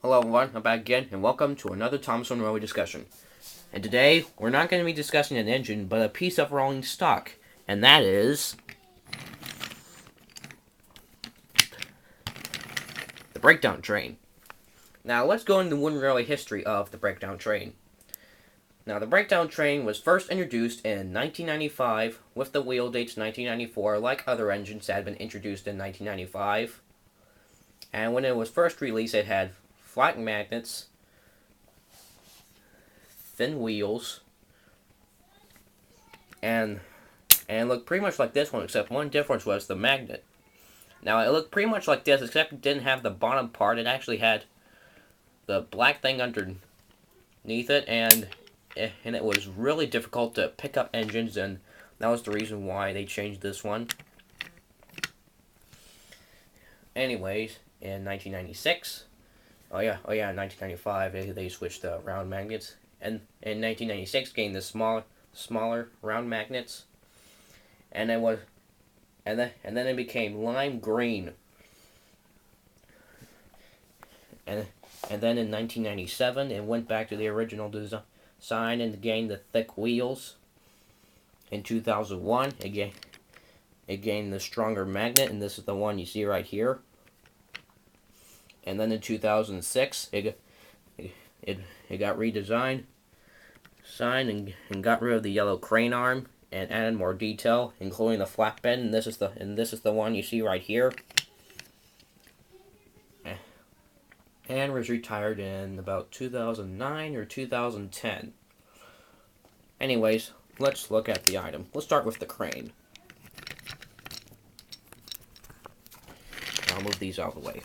Hello everyone, I'm back again, and welcome to another Thomas Monroe discussion. And today, we're not going to be discussing an engine, but a piece of rolling stock, and that is the breakdown train. Now, let's go into the wooden railway history of the breakdown train. Now, the breakdown train was first introduced in 1995, with the wheel dates 1994, like other engines that had been introduced in 1995. And when it was first released, it had flat magnets, thin wheels, and looked pretty much like this one, except one difference was the magnet. Now, it looked pretty much like this, except it didn't have the bottom part. It actually had the black thing underneath it, and it was really difficult to pick up engines, and that was the reason why they changed this one. Anyways, in 1996, in 1995, they switched to round magnets, and in 1996 gained the smaller round magnets, and then it became lime green, and then in 1997 it went back to the original design and gained the thick wheels. In 2001 it gained the stronger magnet, and this is the one you see right here. And then in 2006 it got redesigned, and got rid of the yellow crane arm and added more detail, including the flatbed, and this is the one you see right here. And was retired in about 2009 or 2010. Anyways, let's look at the item. Let's start with the crane. I'll move these out of the way.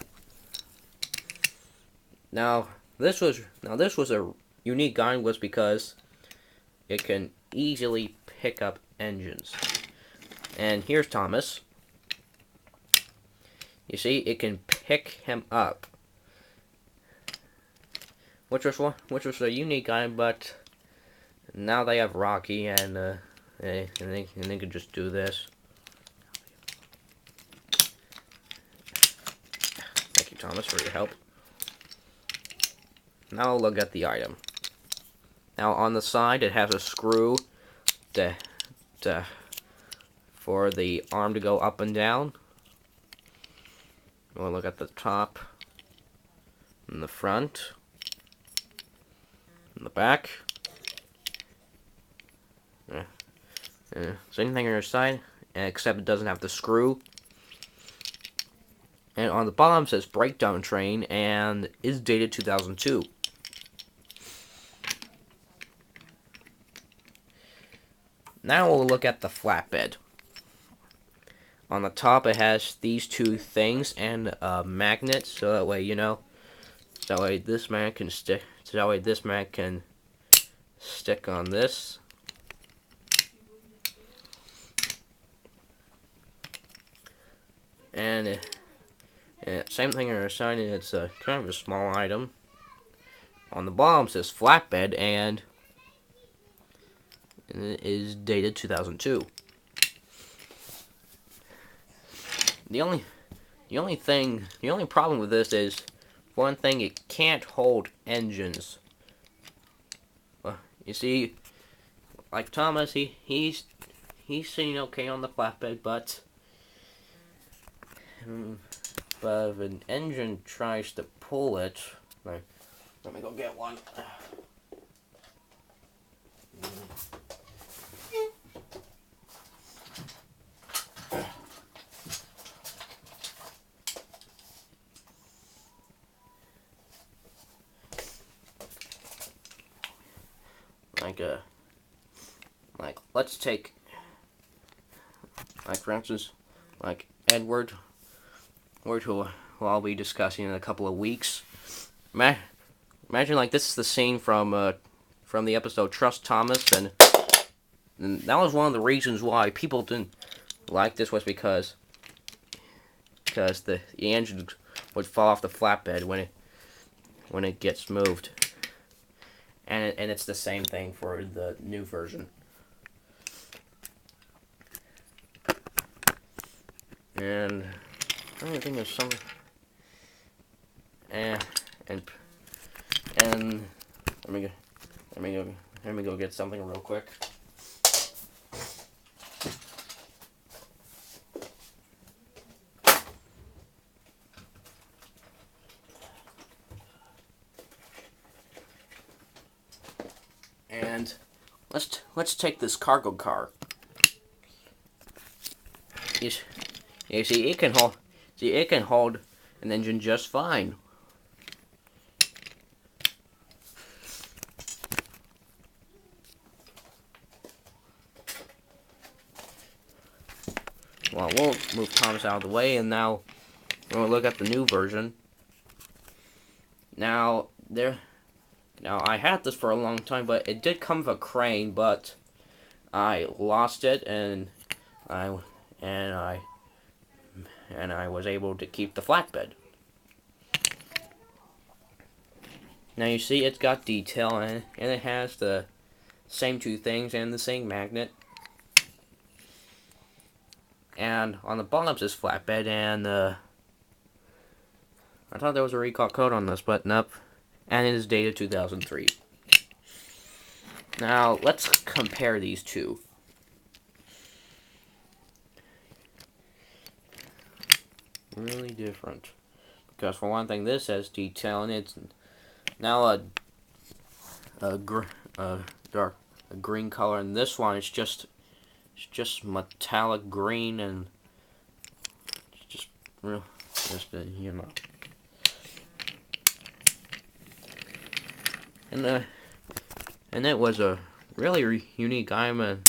Now this was a unique item was because it can easily pick up engines. And here's Thomas. You see, it can pick him up, which was a unique item. But now they have Rocky, and they can just do this. Thank you, Thomas, for your help. Now we'll look at the item. Now on the side it has a screw for the arm to go up and down. We'll look at the top, and the front, and the back. Same thing on your side, except it doesn't have the screw. And on the bottom it says breakdown train and is dated 2002. Now we'll look at the flatbed. On the top it has these two things and a magnet, so that way this mag can stick. So that way this mag can stick on this. And same thing on our side, and it's a kind of a small item. On the bottom it says flatbed and it is dated 2002. The only problem with this is, one thing, it can't hold engines. Well, you see, like Thomas, he's sitting okay on the flatbed, but if an engine tries to pull it, let me go get one. Like let's take, like for instance, like Edward, who I'll be discussing in a couple of weeks. Imagine like this is the scene from the episode Trust Thomas, and that was one of the reasons why people didn't like this, was because the engine would fall off the flatbed when it gets moved. And it's the same thing for the new version. And I don't think there's some. And let me go get something real quick. And let's take this cargo car. You see, it can hold an engine just fine. Well, we'll move Thomas out of the way, and now we'll look at the new version. Now I had this for a long time, but it did come with a crane, but I lost it, and I was able to keep the flatbed. Now you see, it's got detail, and it has the same two things and the same magnet. And on the bottom's this flatbed, and I thought there was a recall code on this, but nope. And it is dated 2003. Now, let's compare these two. Really different. Because for one thing, this has detail, and it's now a green color, and this one it's just metallic green, and just you know. And it was a really unique item.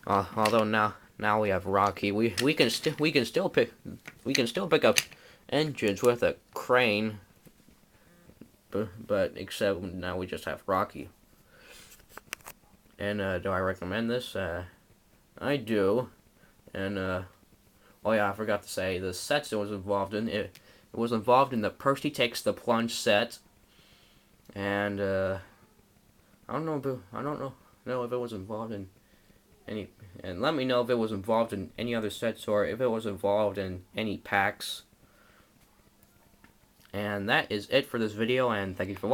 Although now we have Rocky, we can still pick up engines with a crane, but except now we just have Rocky. And do I recommend this? I do. And oh yeah, I forgot to say the sets it was involved in. It was involved in the Percy Takes the Plunge set, and I don't know if it was involved in any. And let me know if it was involved in any other sets or if it was involved in any packs. And that is it for this video, and thank you for watching.